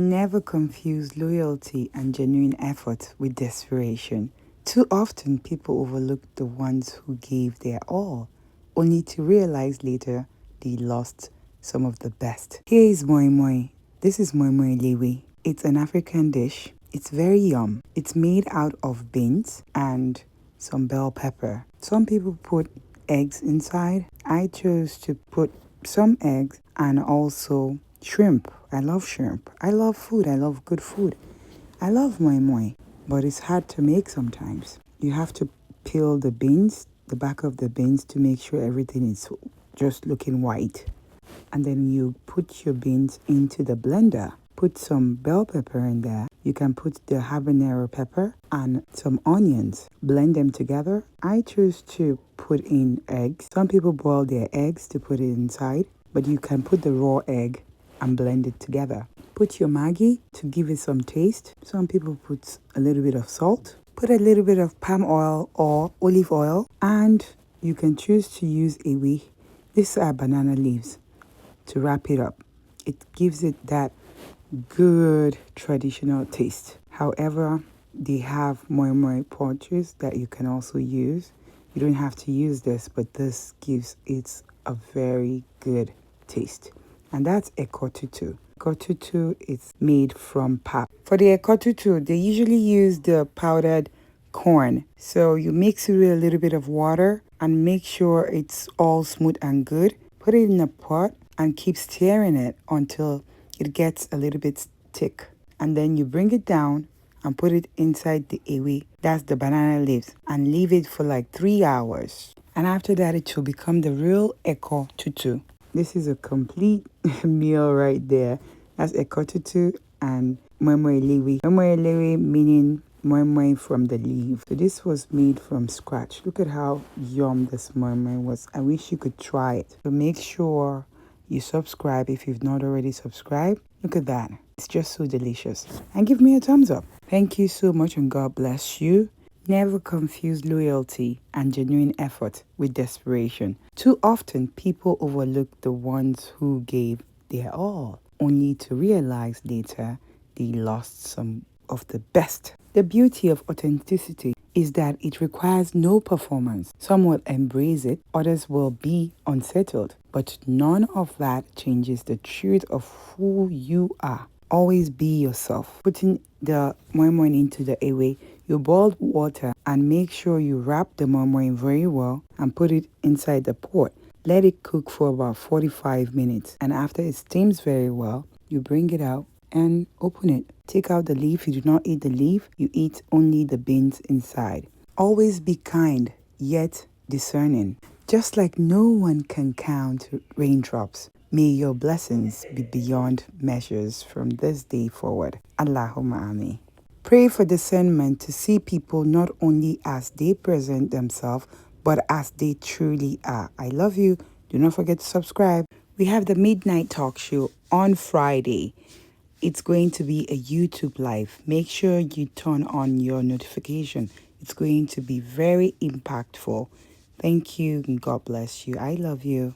Never confuse loyalty and genuine effort with desperation. Too often, people overlook the ones who gave their all, only to realize later they lost some of the best. Here is moi moi. This is moi moi lewe. It's an African dish. It's very yum. It's made out of beans and some bell pepper. Some people put eggs inside. I chose to put some eggs and also shrimp. I love shrimp. I love food. I love good food. I love moi moi, but it's hard to make sometimes. You have to peel the beans, the back of the beans, to make sure everything is just looking white. And then you put your beans into the blender. Put some bell pepper in there. You can put the habanero pepper and some onions. Blend them together. I choose to put in eggs. Some people boil their eggs to put it inside, but you can put the raw egg and blend it together. Put your Maggi to give it some taste. Some people put a little bit of salt. Put a little bit of palm oil or olive oil, and you can choose to use ewe. These are banana leaves to wrap it up. It gives it that good traditional taste. However, they have moi moi pouches that you can also use. You don't have to use this, but this gives it a very good taste. And that's ekotutu. Ekotutu is made from pap. For the ekotutu, they usually use the powdered corn. So you mix it with a little bit of water and make sure it's all smooth and good. Put it in a pot and keep stirring it until it gets a little bit thick. And then you bring it down and put it inside the ewe, that's the banana leaves, and leave it for like 3 hours. And after that, it will become the real ekotutu. This is a complete meal right there. That's ekotutu and moi moi lewe. Moi moi lewe meaning moi moi from the leaf. So this was made from scratch. Look at how yum this moi moi was. I wish you could try it. So make sure you subscribe if you've not already subscribed. Look at that. It's just so delicious. And give me a thumbs up. Thank you so much and God bless you. Never confuse loyalty and genuine effort with desperation. Too often, people overlook the ones who gave their all, only to realize later they lost some of the best. The beauty of authenticity is that it requires no performance. Some will embrace it, others will be unsettled. But none of that changes the truth of who you are. Always be yourself. Putting the moi moi into the ewe, you boil water and make sure you wrap the moi moi very well and put it inside the pot. Let it cook for about 45 minutes. And after it steams very well, you bring it out and open it. Take out the leaf. You do not eat the leaf. You eat only the beans inside. Always be kind, yet discerning. Just like no one can count raindrops, may your blessings be beyond measures from this day forward. Allahumma ameen. Pray for discernment to see people not only as they present themselves, but as they truly are. I love you. Do not forget to subscribe. We have the Midnight Talk Show on Friday. It's going to be a YouTube live. Make sure you turn on your notification. It's going to be very impactful. Thank you and God bless you. I love you.